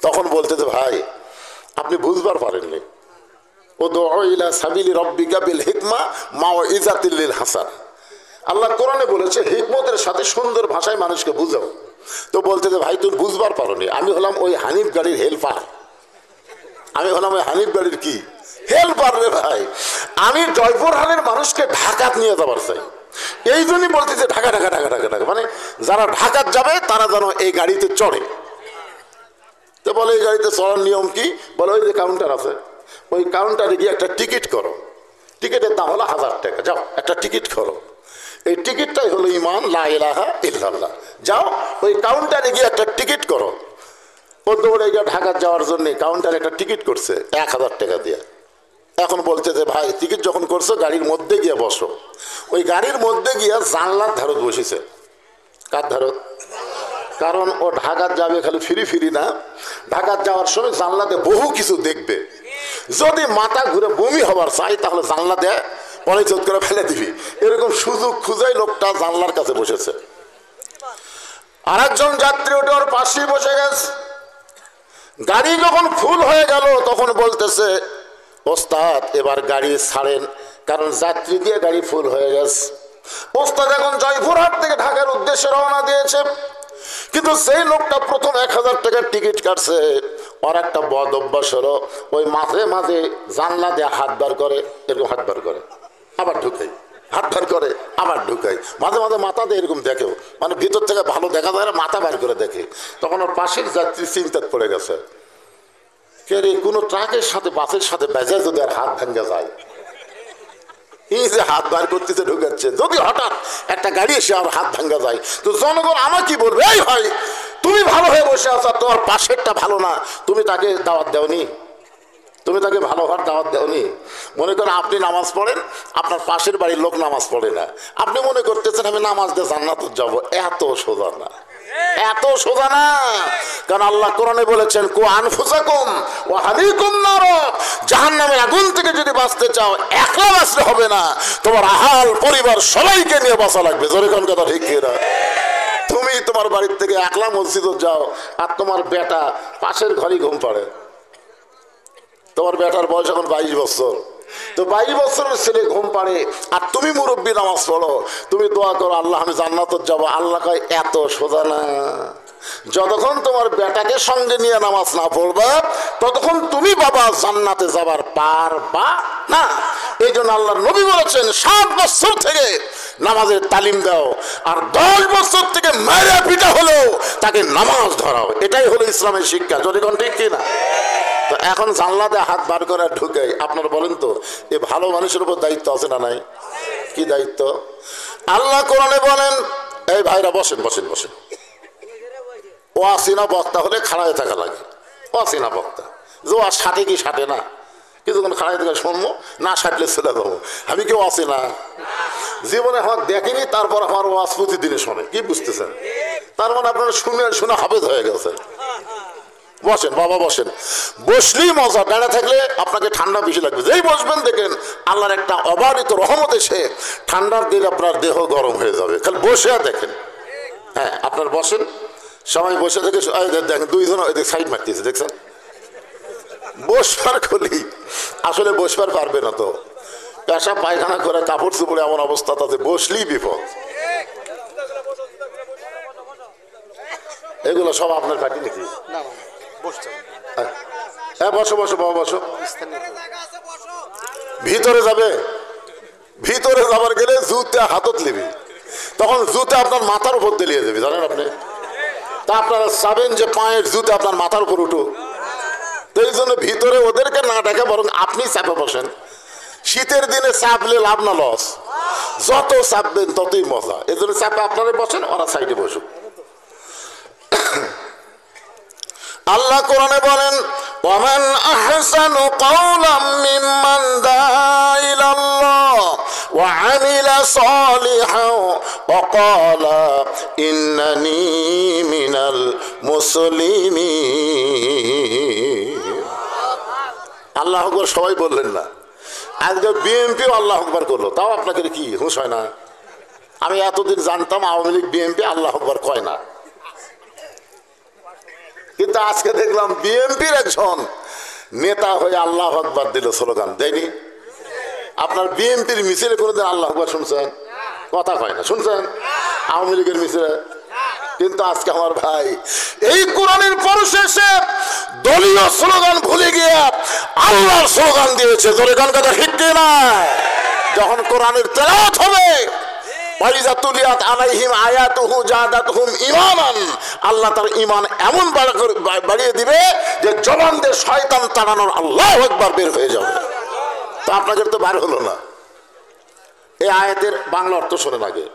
তখন বলতেছে, ভাই আপনি বুঝবার পারেননি, উদউ ইলা সাবিলি রাব্বিকা বিল হিকমা মাউইযাতিল লিল হাসান। আল্লাহ কোরআনে বলেছে হিকমতের সাথে সুন্দর ভাষায় মানুষকে বুঝাও। তো বলতেছে, ভাই তুমি বুঝবার পারোনি, আমি হলাম ওই হানিফ গাড়ির হেল্পার। আমি হলাম ওই হানিফ গাড়ির কি হেল্পার রে ভাই। আমি জয়পুরহাটের মানুষকে ঢাকাত নিয়ে যাবার চাই, এই জন্যই বলতেছে ঢাকা ঢাকা ঢাকা ঢাকা ঢাকা। মানে যারা ঢাকাত যাবে তারা যেন এই গাড়িতে চড়ে। তো বলে এই গাড়িতে চড়ার নিয়ম কি? বলে ওই যে কাউন্টার আছে, ওই কাউন্টারে গিয়ে একটা টিকিট করো, টিকিটের দাম হলো 1000 টাকা। যাও একটা টিকিট করো, এই টিকিটটাই হলো ইমান, লা ইলাহা ইল্লাল্লাহ। যাও ওই কাউন্টারে গিয়ে একটা টিকিট করো। ও দৌড়ে গিয়ে ঢাকা যাওয়ার জন্য কাউন্টারে একটা টিকিট করছে 1000 টাকা দিয়ে। এখন বলছে যে ভাই টিকিট যখন করছো গাড়ির মধ্যে গিয়ে বসো। ওই গাড়ির মধ্যে গিয়ে জানলার ধারত বসেছে। কার ধারত? কারণ ও ঢাকার যাবে খালি ফিরি ফিরি না, ঢাকার যাওয়ার সময় জানলাতে বহু কিছু দেখবে। যদি মাথা ঘুরে বমি হবার চাই তাহলে জানলা দেয় পরে চোখ করে ফেলে দিবি। এরকম সুযোগ খুঁজাই লোকটা জানলার কাছে বসেছে। আর একজন যাত্রী ওটা ওর পাশেই বসে গেছে। গাড়ি যখন ফুল হয়ে গেল তখন বলতেছে, ওস্তাদ এবার গাড়ি ছাড়েন, কারণ যাত্রী দিয়ে গাড়ি ফুল হয়ে গেছে। ওস্তাদ এখন জয়পুরহাট থেকে ঢাকার উদ্দেশ্যে রওনা দিয়েছে, কিন্তু সেই লোকটা প্রথম 1000 টাকার টিকিট কাটছে। ওর একটা বদ অভ্যাস হলো, ওই মাঝে মাঝে জানলা দিয়ে হাত বার করে, এরকম হাত বার করে আবার ঢুকাই, হাত বার করে আবার ঢুকাই, মাঝে মাঝে মাথা দিয়ে এরকম দেখেও, মানে ভিতর থেকে ভালো দেখা যায় না, মাথা বার করে দেখে। তখন ওর পাশের যাত্রী চিন্তায় পড়ে গেছে, কে রে, কোনো ট্রাকের সাথে বাসের সাথে বেজায় যদি আর হাত ভেঙে যায়, এই যে হাত বার করতেছে ঢুকাচ্ছে, যদি হঠাৎ একটা গাড়ি এসে আর হাত ভাঙ্গা যায়, তো জনগণ আমার কি বলবে, এই ভাই তুমি ভালো হয়ে বসে আছো, তোমার পাশেরটা ভালো না, তুমি তাকে দাওয়াত দেওনি, তুমি তাকে ভালো হওয়ার দাওয়াত দেওনি। মনে করেন আপনি নামাজ পড়েন, আপনার পাশের বাড়ির লোক নামাজ পড়ে না, আপনি মনে করতেছেন আমি নামাজ দিয়ে জান্নাতে যাবো, এত সোজা না, এত সোজা না। কারণ আল্লাহ কোরআনে বলেছেন, কু আনফুসাকুম ওয়া আহলিকুম নার, জাহান্নামের আগুন থেকে যদি বাঁচতে চাও একলা বাঁচলে হবে না, তোমার আহাল পরিবার সবাইকে নিয়ে বাঁচা লাগবে। জোরে কোন কথা ঠিক কি না? তুমি তোমার বাড়ির থেকে একলা মসজিদে যাও, আর তোমার বেটা পাশের ঘরেই ঘুম পাড়ে, তোমার বেটার বয়স এখন 22 বছর, তো 22 বছরের ছেলে ঘুম পাড়ে, আর তুমি মুরব্বী নামাজ পড়ো, তুমি দোয়া করো আল্লাহ আমি জান্নাতে যাবো, আল্লাহ কয় এত সোজা না। যতক্ষণ তোমার বেটাকে সঙ্গে নিয়ে নামাজ না পড়বা, ততক্ষণ তুমি বাবা জান্নাতে যাবার পারবা না। এই জন্য আল্লাহর নবী বলেছেন 7 বছর থেকে নামাজের তালিম দাও, আর 10 বছর থেকে মায়েরা পিটা হলেও তাকে নামাজ ধরাও। এটাই হলো ইসলামের শিক্ষা। যদি কোন ঠিক কিনা? তো এখন জানলাতে হাত বার করে ঢুকে, আপনারা বলেন তো এই ভালো মানুষের উপর দায়িত্ব আছে না নাই? কি দায়িত্ব? আল্লাহ কোরআনে বলেন, এই ভাইরা বসেন বসেন বসেন, ও আসিনা বক্তা হলে খাড়ায় থাকা লাগে, ও আসিনা বক্তা যে আর সাথে কি সাথে না, কিছুক্ষণ খাড়াই থেকে শুনবো, না সাটলে চলে যাবো। আমি কেউ আসি না, জীবনে আমার দেখেনি, তারপর আমার ওয়াজ প্রতিদিনে শোনে। কি বুঝতেছেন? তার মানে আপনারা শুনে শুনে হাফেজ হয়ে গেছে। বসেন বাবা বসেন, বসলেই মজা, দাঁড়া থাকলে আপনাকে ঠান্ডা বেশি লাগবে। যেই বসবেন দেখেন আল্লাহর একটা অবারিত রহমত এসে ঠান্ডার দিন আপনার দেহ গরম হয়ে যাবে। খালি বসে দেখেন। হ্যাঁ আপনার বসেন, সবাই বসে থেকে দেখেন 2 জন সাইড মারতেছে, দেখছেন? বসবার খুলি আসলে বসবার পারবে না, তো পেশা পায়খানা করে কাপড় চুপড়ে এমন অবস্থা, তাতে বসলেই বিপদ। এগুলো সব আপনার পার্টি নাকি? হ্যাঁ বসো বসো বাবা বসো। ভিতরে যাবে, ভিতরে যাবার গেলে জুতে হাতত নেবে, তখন জুতে আপনার মাথার উপর দিলিয়ে দেবে, জানেন আপনি? তা আপনারা চাবেন যে পায়ের জুতে আপনার মাথার উপর উঠো, তো এই জন্য ভিতরে ওদেরকে না ডেকে বরং আপনি চাপে বসেন। শীতের দিনে চাপলে লাভ না লস, যত চাপবেন ততই মজা। এই জন্য চাপে আপনারা বসেন, ওরা সাইডে বসুক। আল্লাহ কোরআনে বলেন, ওয়ামান আহসানু কাওলাম মিম্মান দাআ ইলাল্লাহ ওয়া আমিলা সালিহান ওয়া ক্বালা ইন্নানি মিনাল মুসলিমিন। আল্লাহু আকবার সবাই বললেন না? আজকে বিএনপিও আল্লাহু আকবার করলো, তাও আপনাকে কি হুঁশ হয় না? আমি এতদিন জানতাম আওয়ামী লীগ বিএনপি আল্লাহু আকবার কয় না, কিন্তু আজকে দেখলাম বিএনপির একজন নেতা হয়ে আল্লাহু আকবার দিল, স্লোগান দেয়নি? আপনার বিএনপির মিছিলে কোনোদিন আল্লাহু আকবার শুনছেন? কথা কয় না, শুনছেন? আওয়ামী লীগের মিছিলে। কিন্তু আজকে আমার ভাই এই কোরআনের পরিশেষে দলীয় স্লোগান ভুলে গিয়ে আল্লাহর স্লোগান দিয়েছে। জোরে গান কথা ঠিক না? যখন কোরআনের তেলাওয়াত হবে, আল্লাহ তার ঈমান এমন বাড়িয়ে দিবে যে জবান দিয়ে শয়তান তাড়ানোর আল্লাহু আকবার বের হয়ে যাবে। তো আপনাদের তো বার হলো না। এই আয়াতের বাংলা অর্থ শোনেন আগে।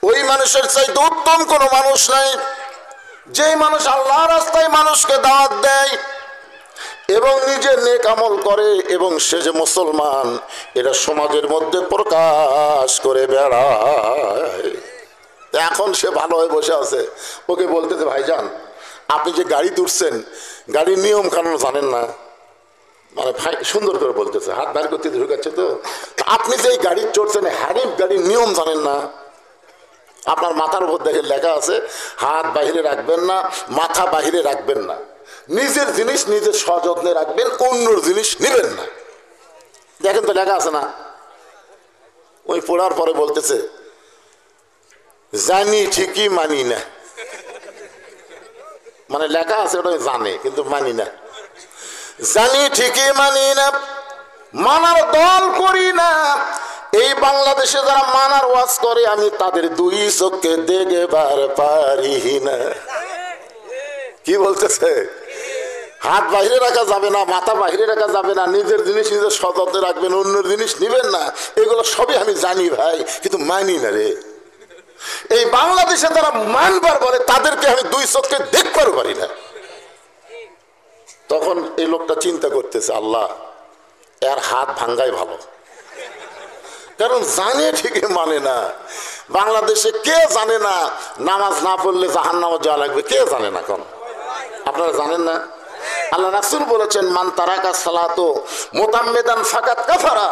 ওই মানুষের চাইতে উত্তম কোনো মানুষ নাই যেই মানুষ আল্লাহর রাস্তায় মানুষকে দাওয়াত দেয় এবং নিজের নেক আমল করে, এবং সে যে মুসলমান এটা সমাজের মধ্যে প্রকাশ করে বেড়ায়। এখন সে ভালো হয়ে বসে আছে, ওকে বলতেছে ভাইজান আপনি যে গাড়ি তুলছেন গাড়ির নিয়ম কানুন জানেন না, মানে ভাই সুন্দর করে বলতেছে, হাত বাইর করতে ঢুকাচ্ছে। তো আপনি যে গাড়ি চড়ছেন হারিফ গাড়ির নিয়ম জানেন না? আপনার মাথার উপর দেখে লেখা আছে হাত বাহিরে রাখবেন না, মাথা বাহিরে রাখবেন না, নিজের জিনিস নিজের সযত্নে রাখবেন, অন্যর জিনিস নেবেন না। দেখেন তো লেখা আছে না? ওই পড়ার পরে বলতেছে জানি ঠিকই মানি না, মানে লেখা আছে ওটা জানে কিন্তু মানি না। জানি ঠিকই মানি না, মানার দল করি না। এই বাংলাদেশে যারা মানার ওয়াজ করে আমি তাদের 2 চোখে দেখবার পারি না। কি বলতেছে? হাত বাহিরে রাখা যাবে না, মাথা বাহিরে রাখা যাবে না, নিজের জিনিস নিজের সযত্নে রাখবেন, অন্যের জিনিস নিবেন না, এগুলো সবই আমি জানি ভাই, কিন্তু মানি না রে। এই বাংলাদেশে যারা মানবার বলে তাদেরকে আমি দুই চোখে দেখবার পারি না। তখন এই লোকটা চিন্তা করতেছে, আল্লাহ এর হাত ভাঙ্গাই ভালো, কারণ জানে ঠিকই মানে না। বাংলাদেশে কে জানে না নামাজ না পড়লে জাহান্নামে যাওয়া লাগবে? কে জানে না? কোন আপনারা জানেন না? আল্লাহ রাসূল বলেছেন, মান তারাকা সালাতো মুতাম্মিদান ফাকাত কাফারা,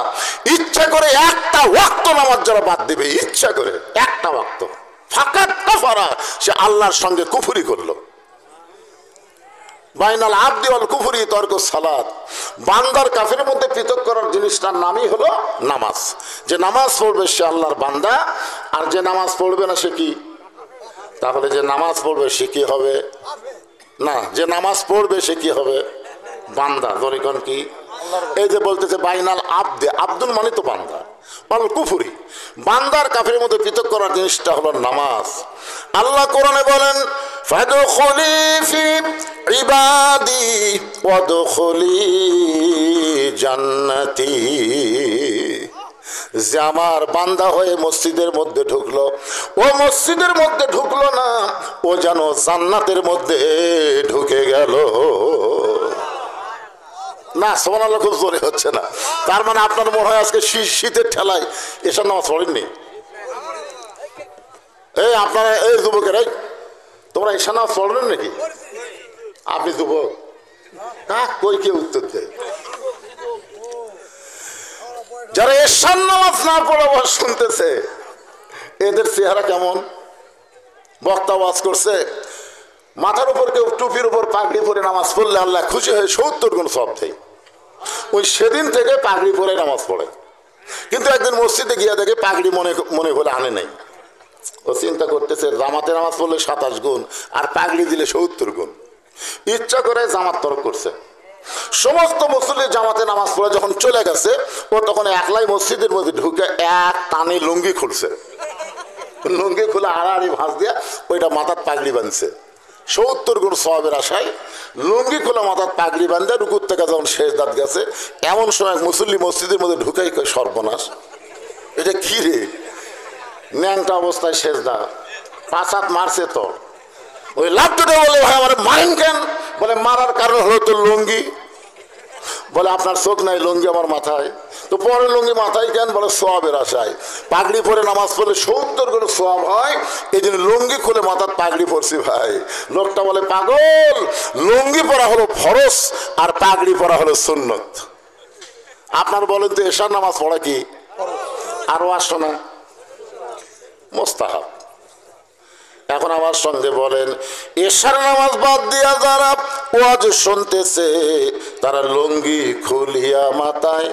ইচ্ছা করে একটা ওয়াক্ত নামাজ যারা বাদ দিবে, ইচ্ছা করে একটা ওয়াক্ত, ফাকাত কাফারা, সে আল্লাহর সঙ্গে কুফরি করলো। বাইনাল আবদি ওয়াল কুফরি তরকুস সালাত, বান্দার কাফের মধ্যে পৃথক করার জিনিসটার নামই হলো নামাজ। যে নামাজ পড়বে সে আল্লাহর বান্দা, আর যে নামাজ পড়বে না সে কি? তাহলে যে নামাজ পড়বে সে কি হবে? না, যে নামাজ পড়বে সে কি হবে? বান্দা। ধরিকন কি? এই যে বলতেছে বাইনাল আবদে, আব্দুল মানে তো বান্দা, ওয়াল কুফরি, বান্দার কাফের মধ্যে পৃথক করার জিনিসটা হলো নামাজ। আল্লাহ কোরআনে বলেন, ফাদখুলি ফি ইবাদি ওয়াদখুলি জান্নাতি, যে আমার বান্দা হয়ে মসজিদের মধ্যে ঢুকলো, ও মসজিদের মধ্যে ঢুকলো না, ও যেন জান্নাতের মধ্যে ঢুকে গেল। না সুবহানাল্লাহ, খুব জোরে হচ্ছে না। তার মানে আপনার মনে হয় আজকে শীতের ঠেলায় এসব নামাজ পড়েননি। এই আপনারা, এই যুবকেরাই, তোমরা এসব নামাজ পড়লেন নাকি? আপনি যুবক, কাক কই কে উত্তর দেয়? যারা এশার নামাজ না পড়ে শুনতেছে, এদের চেহারা কেমন? বক্তা ওয়াজ করছে, মাথার উপর কেউ টুপির উপর পাগড়ি পরে নামাজ পড়লে আল্লাহ খুশি হয়ে 70 গুণ সওয়াব দেয়। ওই সেদিন থেকে পাগড়ি পরে নামাজ পড়ে, কিন্তু একদিন মসজিদে গিয়া দেখে পাগড়ি মনে হলে আনে নাই। ও চিন্তা করতেছে, জামাতে নামাজ পড়লে 27 গুণ আর পাগড়ি দিলে 70 গুণ। ইচ্ছা করে জামাত তরক করছে। সমস্ত মুসল্লি জামাতে নামাজ পড়ে যখন চলে গেছে, ও তখন একলাই মসজিদের মধ্যে ঢুকে এক টানে লুঙ্গি খুলছে। লুঙ্গি খুলে আড়াআড়ি ভাঁজ দিয়া ওইটা মাথার পাগড়ি বাঁধছে। 70 গুণ সওয়াবের আশায় লুঙ্গি খোলা মাথার পাগড়ি বাঁধে রুকুর থেকে যখন শেষ দাঁত গেছে, এমন সময় মুসল্লি মসজিদের মধ্যে ঢুকাই সর্বনাশ, এটা কি রে? ন্যাংটা অবস্থায় শেষ দাঁত, 5 হাত মারছে তো। ওই লাভটুটে বলে, ভাই আমার মারেন কেন? বলে মারার কারণ হলো তো লুঙ্গি। বলে আপনার চোখ নাই, লুঙ্গি আমার মাথায়। তো পরে লুঙ্গি মাথায় কেন? বলে সওয়াবের আশায়। পাগড়ি পরে নামাজ পড়লে 70 গুণ সওয়াব হয়, এই জন্য লুঙ্গি খুলে মাথার পাগড়ি পরছি ভাই। লোকটা বলে, পাগল, লুঙ্গি পরা হলো ফরজ আর পাগড়ি পরা হলো সুন্নত। আপনার বলেন তো এশার নামাজ পড়া কি? আরো আসো না, মুস্তাহাব। এখন আমার সঙ্গে বলেন, এশার নামাজ বাদ দিয়া যারা ওয়াজ শুনতেছে, তারা লুঙ্গি খুলিয়া মাথায়,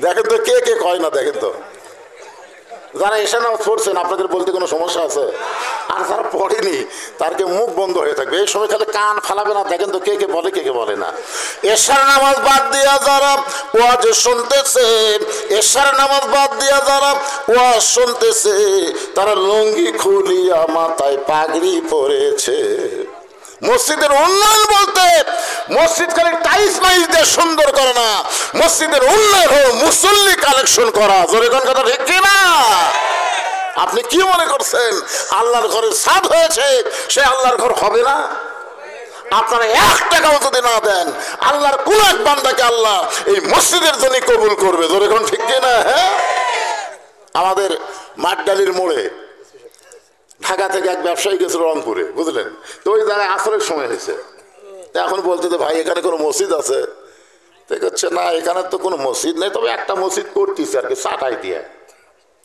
দেখেন তো কে কে কয় না, দেখেন তো। যারা এশার নামাজ পড়ছেন আপনাদের বলতে কোনো সমস্যা আছে? আর যারা পড়েনি তারকে মুখ বন্ধ হয়ে থাকবে, এই সময় খালি কান ফালাবে না। দেখেন তো কে কে বলে, কে কে বলে না। এশার নামাজ বাদ দিয়া যারা ওয়াজ শুনতেছে, এশার নামাজ বাদ দিয়া যারা ওয়াজ শুনতেছে, তারা লুঙ্গি খুলিয়া মাথায় পাগড়ি পরেছে। মসজিদের উন্নয়ন বলতে মসজিদ খালি টাইলস মাইলস দিয়ে সুন্দর করে না, মসজিদের উন্নয়ন হলো মুসল্লি কালেকশন করা। জোরে কোন কথা ঠিক কিনা? আপনি কি মনে করছেন আল্লাহর ঘরের ছাদ হয়েছে, সে আল্লাহর ঘর হবে না? আপনারা 1 টাকাও যদি না দেন, আল্লাহর কোন এক বান্দাকে আল্লাহ এই মসজিদের জন্য কবুল করবে। জোরে কোন ঠিক কিনা? হ্যাঁ, আমাদের মাঠডালির মোড়ে ঢাকা থেকে এক ব্যবসায়ী গেছিল রংপুরে, বুঝলেন তো। ওই জায়গায় আসরের সময় হয়েছে, এখন বলতে তো ভাই এখানে কোনো মসজিদ আছে? হচ্ছে না, এখানে তো কোনো মসজিদ নেই, তবে একটা মসজিদ করতেছে আর কি, চাটাই দিয়ে।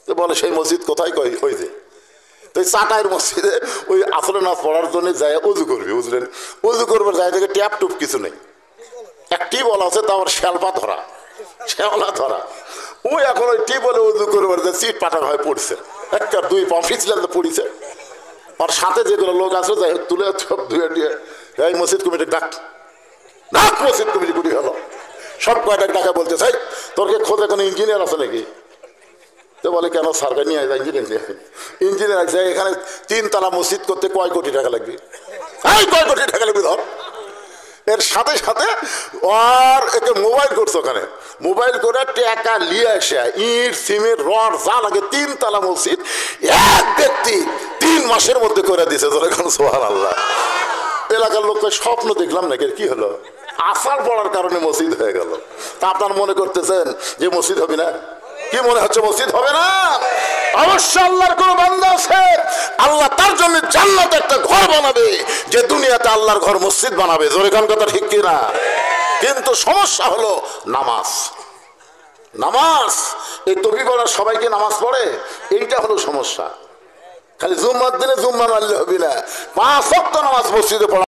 তো বলে সেই মসজিদ কোথায়? কই ওই যে। তো এই চাটাইয়ের মসজিদে ওই আসরে নামাজ পড়ার জন্য যায় উজু করবে, বুঝলেন। উজু করবার যায় থেকে ট্যাপ টুপ কিছু নেই, এক টিউবওয়েল আছে, তো আমার শ্যালপা ধরা, শ্যাওলা ধরা। ওই এখন ওই টিউবওয়েলে উজু করবার যায় সিট পাঠানো হয় পড়ছে, একটা 2 পা ফিসলেন পড়িছে। আর সাথে যেগুলো লোক আছে যাই তুলে সব ধুয়ে দিয়ে, এই মসজিদ কমিটি ডাক, ডাক মসজিদ কমিটি কুটি হলো, সব কয়টা ডাকা বলতে চাই, তোর কি খোঁজে কোনো ইঞ্জিনিয়ার আছে নাকি? তো বলে কেন? সরকার নিয়ে যায় ইঞ্জিনিয়ার, ইঞ্জিনিয়ার আছে। এখানে 3 তলা মসজিদ করতে কয় কোটি টাকা লাগবে? এই কয় কোটি টাকা লাগবে ধর। এর সাথে সাথে আর একে মোবাইল করছে, ওখানে মোবাইল করে টাকা নিয়ে আসে ইট সিমেন্ট রড যা লাগে 3 তলা মসজিদ এক ব্যক্তি 3 মাসের মধ্যে করে দিয়েছে। সুবহানাল্লাহ। এলাকার লোককে স্বপ্ন দেখলাম নাকি, কি হলো? আসার পড়ার কারণে মসজিদ হয়ে গেল। তা আপনার মনে করতেছেন যে মসজিদ হবে না? কি মনে হচ্ছে মসজিদ হবে না? অবশ্যই আল্লাহর কোন বান্দা আছে, আল্লাহ তার জন্য জান্নাতে একটা ঘর বানাবে, যে দুনিয়াতে আল্লাহর ঘর মসজিদ বানাবে। জোরে কান কথা ঠিক কিনা? কিন্তু সমস্যা হলো নামাজ। নামাজ এই তবি পড়ার সবাইকে নামাজ পড়ে, এইটা হলো সমস্যা। খালি জুম্মার দিনে জুম্মা মারলে হবে না, 5 ওয়াক্ত নামাজ মসজিদে পড়া